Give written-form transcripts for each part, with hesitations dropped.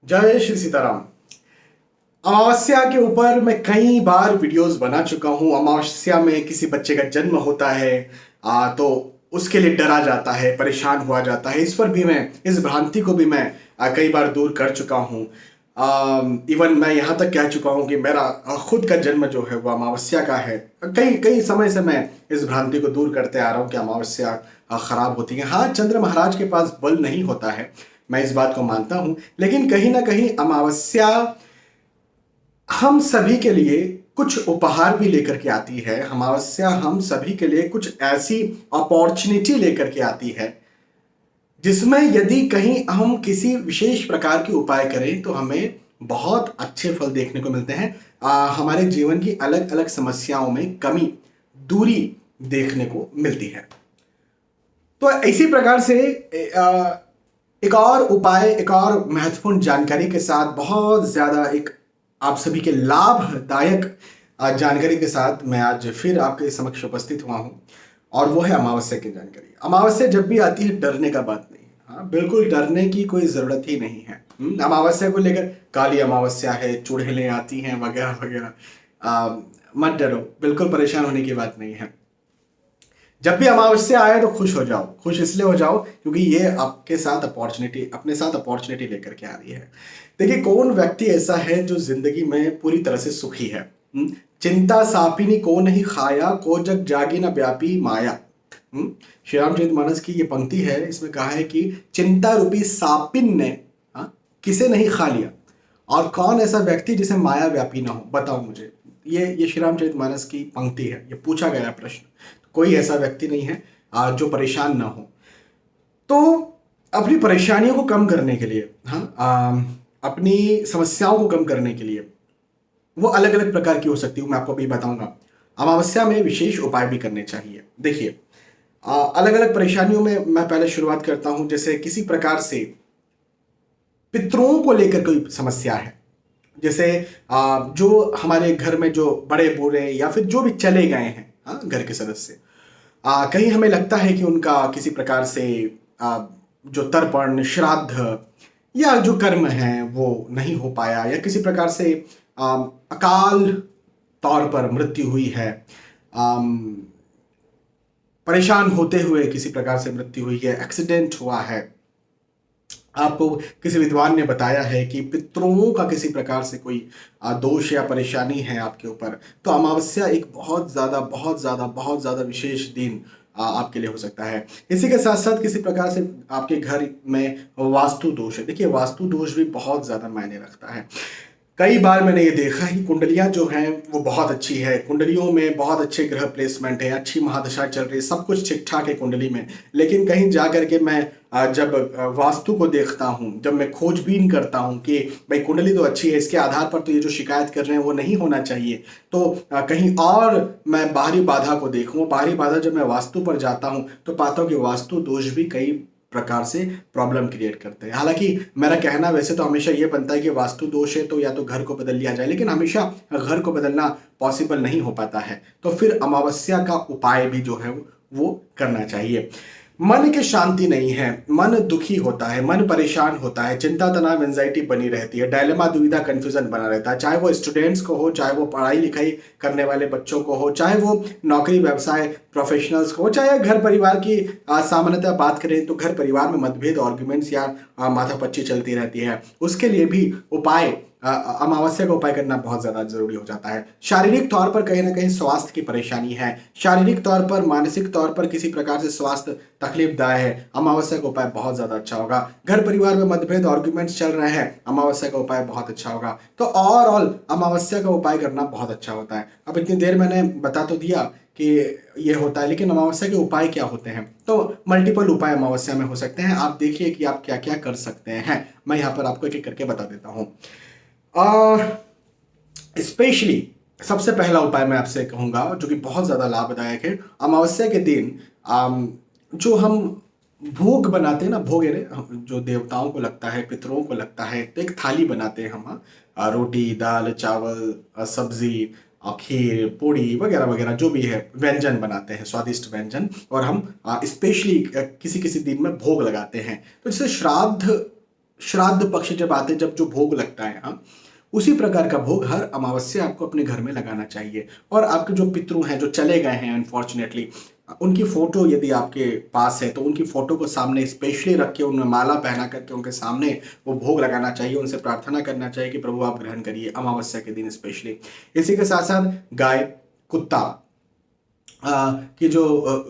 जय श्री सीताराम। अमावस्या के ऊपर मैं कई बार वीडियोस बना चुका हूँ। अमावस्या में किसी बच्चे का जन्म होता है तो उसके लिए डरा जाता है, परेशान हुआ जाता है। इस पर भी मैं, इस भ्रांति को भी मैं कई बार दूर कर चुका हूँ। इवन मैं यहाँ तक कह चुका हूँ कि मेरा खुद का जन्म जो है वो अमावस्या का है। कई कई समय से मैं इस भ्रांति को दूर करते आ रहा हूँ कि अमावस्या खराब होती है। हाँ, चंद्र महाराज के पास बल नहीं होता है, मैं इस बात को मानता हूँ, लेकिन कहीं ना कहीं अमावस्या हम सभी के लिए कुछ उपहार भी लेकर के आती है। अमावस्या हम सभी के लिए कुछ ऐसी अपॉर्चुनिटी लेकर के आती है जिसमें यदि कहीं हम किसी विशेष प्रकार के उपाय करें तो हमें बहुत अच्छे फल देखने को मिलते हैं। हमारे जीवन की अलग अलग समस्याओं में कमी, दूरी देखने को मिलती है। तो इसी प्रकार से एक और उपाय, एक और महत्वपूर्ण जानकारी के साथ, बहुत ज़्यादा एक आप सभी के लाभदायक जानकारी के साथ मैं आज फिर आपके समक्ष उपस्थित हुआ हूँ, और वो है अमावस्या की जानकारी। अमावस्या जब भी आती है डरने का बात नहीं है। हाँ, बिल्कुल डरने की कोई ज़रूरत ही नहीं है। अमावस्या को लेकर काली अमावस्या है, चुड़ैलें आती हैं वगैरह वगैरह, मत डरो, बिल्कुल परेशान होने की बात नहीं है। जब भी अमावस्या आए तो खुश हो जाओ। खुश इसलिए हो जाओ क्योंकि ये आपके साथ अपॉर्चुनिटी, अपने साथ अपॉर्चुनिटी लेकर के आ रही है। देखिए, कौन व्यक्ति ऐसा है जो जिंदगी में पूरी तरह से सुखी है? चिंता सापिनी को नहीं खाया, को जग जागी न व्यापी माया। श्री रामचरितमानस की ये पंक्ति है। इसमें कहा है कि चिंता रूपी सापिन ने किसे नहीं खा लिया, और कौन ऐसा व्यक्ति जिसे माया व्यापी ना हो, बताओ मुझे। ये श्री रामचरितमानस की पंक्ति है, ये पूछा गया प्रश्न। कोई ऐसा व्यक्ति नहीं है जो परेशान ना हो। तो अपनी परेशानियों को कम करने के लिए, अपनी समस्याओं को कम करने के लिए वो अलग अलग प्रकार की हो सकती हूँ, मैं आपको अभी बताऊंगा। अमावस्या में विशेष उपाय भी करने चाहिए। देखिए, अलग अलग परेशानियों में मैं पहले शुरुआत करता हूँ। जैसे किसी प्रकार से पितरों को लेकर कोई समस्या है, जैसे जो हमारे घर में जो बड़े बूढ़े या फिर जो भी चले गए हैं घर के सदस्य, कहीं हमें लगता है कि उनका किसी प्रकार से जो तर्पण, श्राद्ध या जो कर्म है वो नहीं हो पाया, या किसी प्रकार से अकाल तौर पर मृत्यु हुई है, परेशान होते हुए किसी प्रकार से मृत्यु हुई है, एक्सीडेंट हुआ है, आपको किसी विद्वान ने बताया है कि पितरों का किसी प्रकार से कोई दोष या परेशानी है आपके ऊपर, तो अमावस्या एक बहुत ज़्यादा विशेष दिन आपके लिए हो सकता है। इसी के साथ साथ किसी प्रकार से आपके घर में वास्तु दोष है। देखिए, वास्तु दोष भी बहुत ज़्यादा मायने रखता है। कई बार मैंने ये देखा है कि कुंडलियाँ जो हैं वो बहुत अच्छी है, कुंडलियों में बहुत अच्छे ग्रह प्लेसमेंट है, अच्छी महादशा चल रही है, सब कुछ ठीक ठाक है कुंडली में, लेकिन कहीं जा करके मैं जब वास्तु को देखता हूँ, जब मैं खोजबीन करता हूँ कि भाई कुंडली तो अच्छी है, इसके आधार पर तो ये जो शिकायत कर रहे हैं वो नहीं होना चाहिए, तो कहीं और मैं बाहरी बाधा को देखूँ। बाहरी बाधा जब मैं वास्तु पर जाता हूँ तो पाता हूँ कि वास्तु दोष भी कई प्रकार से प्रॉब्लम क्रिएट करते हैं। हालांकि मेरा कहना वैसे तो हमेशा ये बनता है कि वास्तु दोष है तो या तो घर को बदल लिया जाए, लेकिन हमेशा घर को बदलना पॉसिबल नहीं हो पाता है। तो फिर अमावस्या का उपाय भी जो है वो करना चाहिए। मन की शांति नहीं है, मन दुखी होता है, मन परेशान होता है, चिंता तनाव एंजाइटी बनी रहती है, डायलेमा दुविधा कंफ्यूजन बना रहता है, चाहे वो स्टूडेंट्स को हो, चाहे वो पढ़ाई लिखाई करने वाले बच्चों को हो, चाहे वो नौकरी व्यवसाय प्रोफेशनल्स को हो, चाहे घर परिवार की सामान्यतः बात करें तो घर परिवार में मतभेद, आर्ग्यूमेंट्स या माथापच्ची चलती रहती है। उसके लिए भी उपाय, अमावस्या का उपाय करना बहुत ज़्यादा जरूरी हो जाता है। शारीरिक तौर पर कहीं ना कहीं स्वास्थ्य की परेशानी है, शारीरिक तौर पर, मानसिक तौर पर किसी प्रकार से स्वास्थ्य तकलीफदायक है, अमावस्या का उपाय बहुत ज़्यादा अच्छा होगा। घर परिवार में मतभेद, आर्ग्यूमेंट्स चल रहे हैं, अमावस्या का उपाय बहुत अच्छा होगा। तो ओवरऑल अमावस्या का उपाय करना बहुत अच्छा होता है। अब इतनी देर मैंने बता तो दिया कि ये होता है, लेकिन अमावस्या के उपाय क्या होते हैं? तो मल्टीपल उपाय अमावस्या में हो सकते हैं। आप देखिए कि आप क्या क्या कर सकते हैं। मैं यहाँ पर आपको एक एक करके बता देता हूँ। स्पेशली सबसे पहला उपाय मैं आपसे कहूँगा जो कि बहुत ज़्यादा लाभदायक है। अमावस्या के दिन जो हम भोग बनाते हैं ना, भोग जो देवताओं को लगता है, पितरों को लगता है, तो एक थाली बनाते हैं हम, रोटी, दाल, चावल, सब्जी, खीर, पूड़ी वगैरह वगैरह जो भी है, व्यंजन बनाते हैं, स्वादिष्ट व्यंजन, और हम स्पेशली किसी किसी दिन में भोग लगाते हैं। तो जैसे श्राद्ध श्राद्ध पक्ष जब आते हैं, जब जो भोग लगता है, हाँ, उसी प्रकार का भोग हर अमावस्या आपको अपने घर में लगाना चाहिए। और आपके जो पितृ हैं, जो चले गए हैं अनफॉर्चुनेटली, उनकी फोटो यदि आपके पास है तो उनकी फोटो को सामने स्पेशली रख के उन्हें माला पहना करके उनके सामने वो भोग लगाना चाहिए। उनसे प्रार्थना करना चाहिए कि प्रभु आप ग्रहण करिए अमावस्या के दिन स्पेशली। इसी के साथ साथ गाय, कुत्ता की जो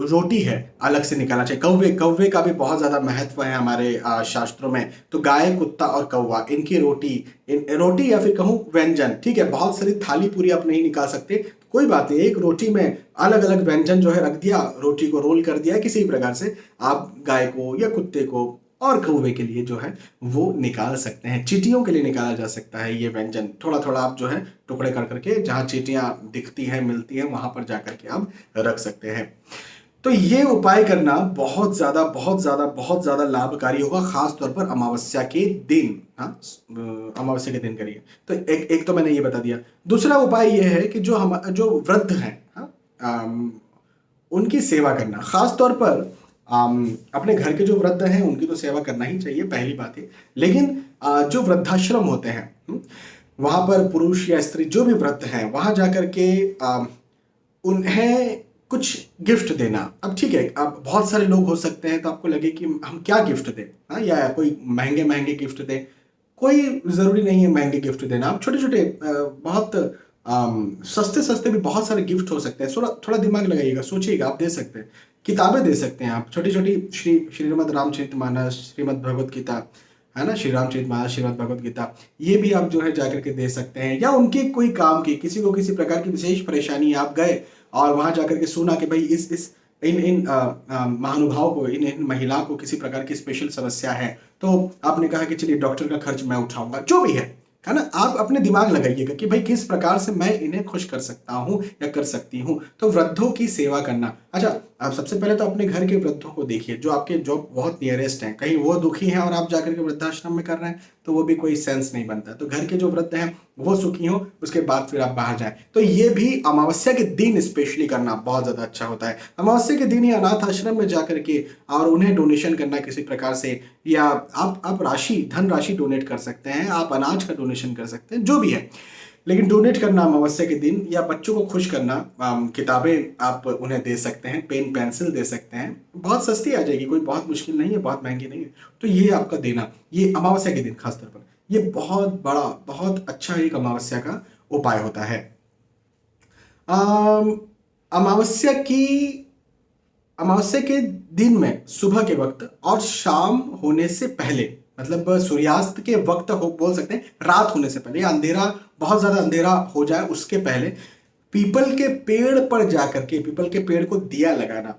रोटी है अलग से निकालना चाहिए। कौवे, कौवे का भी बहुत ज़्यादा महत्व है हमारे शास्त्रों में। तो गाय, कुत्ता और कौवा, इनकी रोटी, रोटी या फिर कहूँ व्यंजन, ठीक है, बहुत सारी थाली पूरी आप नहीं निकाल सकते, कोई बात नहीं, एक रोटी में अलग अलग व्यंजन जो है रख दिया, रोटी को रोल कर दिया, किसी प्रकार से आप गाय को या कुत्ते को और कौवे के लिए जो है वो निकाल सकते हैं। चींटियों के लिए निकाला जा सकता है ये व्यंजन, थोड़ा थोड़ा आप जो है टुकड़े कर करके, जहाँ चींटियां दिखती हैं, मिलती हैं, वहां पर जा करके आप रख सकते हैं। तो ये उपाय करना बहुत ज्यादा बहुत ज्यादा बहुत ज्यादा लाभकारी होगा, खास तौर पर अमावस्या के दिन। हाँ, अमावस्या के दिन करिए। तो एक तो मैंने ये बता दिया। दूसरा उपाय ये है कि जो वृद्ध हैं, हाँ, उनकी सेवा करना, खास तौर पर अपने घर के जो वृद्ध हैं उनकी तो सेवा करना ही चाहिए, पहली बात है। लेकिन जो वृद्धाश्रम होते हैं, वहां पर पुरुष या स्त्री जो भी वृद्ध हैं, वहां जाकर के उन्हें कुछ गिफ्ट देना। अब ठीक है, अब बहुत सारे लोग हो सकते हैं तो आपको लगे कि हम क्या गिफ्ट दें, हाँ, या कोई महंगे महंगे गिफ्ट दें। कोई ज़रूरी नहीं है महंगे गिफ्ट देना, आप छोटे छोटे बहुत सस्ते सस्ते भी बहुत सारे गिफ्ट हो सकते हैं। थोड़ा थोड़ा दिमाग लगाइएगा, सोचिएगा, आप दे सकते हैं। किताबें दे सकते हैं आप, छोटी छोटी श्रीमद् रामचरितमानस, श्रीमद् भगवत गीता, है ना, श्री रामचरितमानस, श्रीमद् भगवत गीता, ये भी आप जो है जाकर के दे सकते हैं। या उनके कोई काम की, किसी को किसी प्रकार की विशेष परेशानी, आप गए और वहां जाकर के सुना कि भाई इस इन महानुभाव को, इन महिलाओं को किसी प्रकार की स्पेशल समस्या है, तो आपने कहा कि चलिए डॉक्टर का खर्च मैं उठाऊंगा, जो भी है ना। आप अपने दिमाग लगाइएगा कि भाई किस प्रकार से मैं इन्हें खुश कर सकता हूं या कर सकती हूं। तो वृद्धों की सेवा करना। अच्छा, आप सबसे पहले तो अपने घर के वृद्धों को देखिए, जो आपके जो बहुत नियरेस्ट हैं। कहीं वो दुखी हैं और आप जाकर के वृद्धाश्रम में कर रहे हैं तो वो भी कोई सेंस नहीं बनता। तो घर के जो वृद्ध हैं वो सुखी हो, उसके बाद फिर आप बाहर जाएं। तो ये भी अमावस्या के दिन स्पेशली करना बहुत ज्यादा अच्छा होता है। अमावस्या के दिन ही अनाथ आश्रम में जाकर के और उन्हें डोनेशन करना किसी प्रकार से, या आप धन राशि डोनेट कर सकते हैं, आप अनाज का डोनेशन कर सकते हैं, जो भी है। लेकिन डोनेट करना अमावस्या के दिन, या बच्चों को खुश करना, किताबें आप उन्हें दे सकते हैं, पेन पेंसिल दे सकते हैं, बहुत सस्ती आ जाएगी, कोई बहुत मुश्किल नहीं है, बहुत महंगी नहीं है। तो ये आपका देना, ये अमावस्या के दिन खासतौर पर, ये बहुत बड़ा, बहुत अच्छा एक अमावस्या का उपाय होता है। अमावस्या के दिन में सुबह के वक्त और शाम होने से पहले, मतलब सूर्यास्त के वक्त हो, बोल सकते हैं रात होने से पहले, या अंधेरा, बहुत ज्यादा अंधेरा हो जाए उसके पहले, पीपल के पेड़ पर जाकर के, पीपल के पेड़ को दिया लगाना,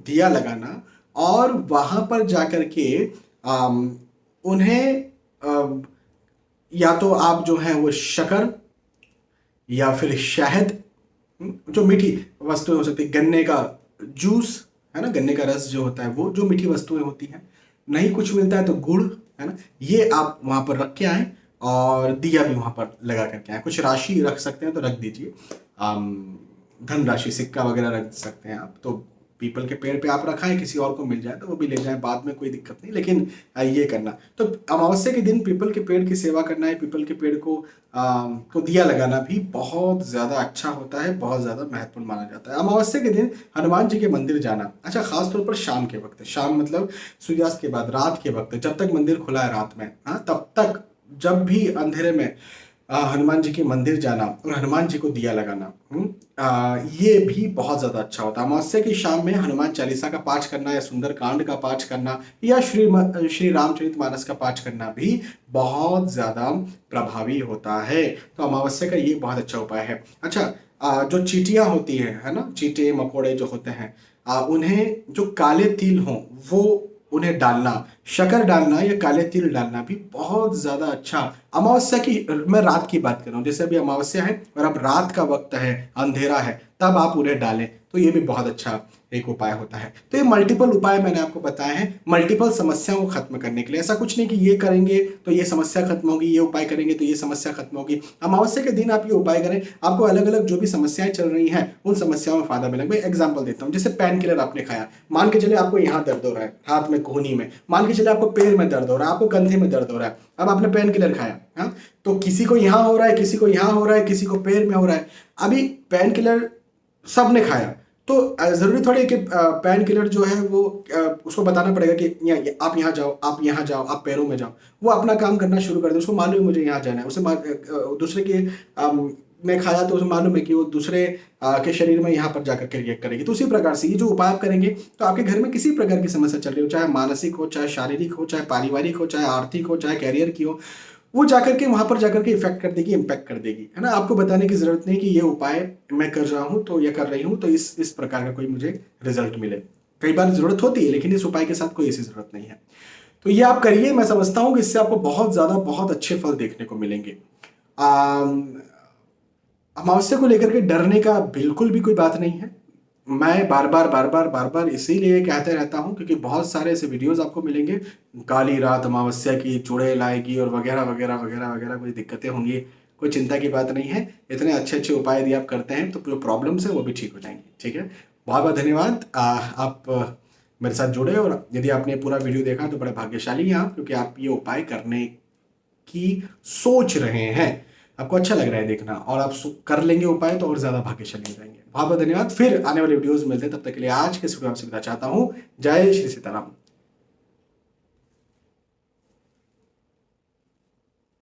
दिया लगाना, और वहां पर जाकर के उन्हें या तो आप जो है वो शक्कर या फिर शहद, जो मीठी वस्तुएं हो सकती है, गन्ने का जूस, है ना, गन्ने का रस जो होता है, वो जो मीठी वस्तुएं होती हैं, नहीं कुछ मिलता है तो गुड़, है ना, ये आप वहां पर रख के आए और दिया भी वहां पर लगा करके आए। कुछ राशि रख सकते हैं तो रख दीजिए, धन राशि, सिक्का वगैरह रख सकते हैं आप। तो पीपल के पेड़ पे आप रखाएं, किसी और को मिल जाए तो वो भी ले जाए बाद में, कोई दिक्कत नहीं, लेकिन ये करना। तो अमावस्या के दिन पीपल के पेड़ की सेवा करना है, पीपल के पेड़ को दिया लगाना भी बहुत ज़्यादा अच्छा होता है, बहुत ज़्यादा महत्वपूर्ण माना जाता है। अमावस्या के दिन हनुमान जी के मंदिर जाना, अच्छा, खासतौर पर शाम के वक्त, शाम मतलब सूर्यास्त के बाद, रात के वक्त, जब तक मंदिर खुला है रात में, हाँ, तब तक, जब भी अंधेरे में हनुमान जी के मंदिर जाना और हनुमान जी को दिया लगाना, ये भी बहुत ज़्यादा अच्छा होता है। अमावस्या की शाम में हनुमान चालीसा का पाठ करना, या सुंदर कांड का पाठ करना, या श्री रामचरितमानस का पाठ करना भी बहुत ज़्यादा प्रभावी होता है। तो अमावस्या का ये बहुत अच्छा उपाय है। अच्छा, जो चींटियाँ होती हैं, है ना, चींटे मकोड़े जो होते हैं, उन्हें जो काले तिल हों वो उन्हें डालना, शक्कर डालना या काले तिल डालना भी बहुत ज्यादा अच्छा। अमावस्या की, मैं रात की बात कर रहा हूँ, जैसे अभी अमावस्या है और अब रात का वक्त है, अंधेरा है, तब आप उन्हें डालें तो ये भी बहुत अच्छा एक उपाय होता है। तो ये मल्टीपल उपाय मैंने आपको बताए हैं मल्टीपल समस्याओं को खत्म करने के लिए। ऐसा कुछ नहीं कि ये करेंगे तो ये समस्या खत्म होगी, ये उपाय करेंगे तो ये समस्या खत्म होगी। अमावस्या के दिन आप ये उपाय करें, आपको अलग अलग जो भी समस्याएं चल रही हैं उन समस्याओं में फायदा मिलेगा। मैं एग्जाम्पल देता हूँ, जैसे पेन किलर आपने खाया, मान के चले आपको यहाँ दर्द हो रहा है, हाथ में, कोहनी में, मान के चले आपको पैर में दर्द हो रहा है, आपको कंधे में दर्द हो रहा है, अब आपने पेन किलर खाया, हाँ, तो किसी को यहाँ हो रहा है, किसी को यहाँ हो रहा है, किसी को पैर में हो रहा है। अभी पेन किलर सबने खाया, तो जरूरी थोड़ी है कि पेन किलर जो है वो उसको बताना पड़ेगा कि आप यहाँ जाओ, आप यहाँ जाओ, आप पैरों में जाओ। वो अपना काम करना शुरू कर दे, उसको मालूम है मुझे यहाँ जाना है। उसे दूसरे के ने खाया तो उसे मालूम है कि वो दूसरे के शरीर में यहाँ पर जाकर के रिएक्ट करेगी। तो उसी प्रकार से ये जो उपाय आप करेंगे तो आपके घर में किसी प्रकार की समस्या चल रही हो, चाहे मानसिक हो, चाहे शारीरिक हो, चाहे पारिवारिक हो, चाहे आर्थिक हो, चाहे कैरियर की हो, वो जाकर के वहां पर जाकर के इफेक्ट कर देगी, इम्पैक्ट कर देगी, है ना। आपको बताने की जरूरत नहीं कि ये उपाय मैं कर रहा हूँ तो ये कर रही हूँ तो इस प्रकार का कोई मुझे रिजल्ट मिले। कई बार जरूरत होती है, लेकिन इस उपाय के साथ कोई ऐसी जरूरत नहीं है। तो ये आप करिए, मैं समझता हूँ कि इससे आपको बहुत ज्यादा बहुत अच्छे फल देखने को मिलेंगे। अमावस्या को लेकर के डरने का बिल्कुल भी कोई बात नहीं है। मैं बार बार इसीलिए कहते रहता हूँ क्योंकि बहुत सारे ऐसे वीडियोस आपको मिलेंगे, काली रात अमावस्या की चुड़ैल लाएगी और वगैरह वगैरह वगैरह वगैरह, कोई दिक्कतें होंगी, कोई चिंता की बात नहीं है। इतने अच्छे अच्छे उपाय यदि आप करते हैं तो जो प्रॉब्लम्स है वो भी ठीक हो जाएंगी। ठीक है, बहुत बहुत धन्यवाद। आप मेरे साथ जुड़े, और यदि आपने पूरा वीडियो देखा तो बड़े भाग्यशाली हैं आप, क्योंकि आप ये उपाय करने की सोच रहे हैं, आपको अच्छा लग रहा है देखना, और आप कर लेंगे उपाय तो और ज्यादा भाग्यशाली हो जाएंगे। बहुत बहुत धन्यवाद। फिर आने वाले वीडियोस मिलते हैं, तब तक के लिए आज के वीडियो आपसे विदा चाहता हूँ। जय श्री सीताराम।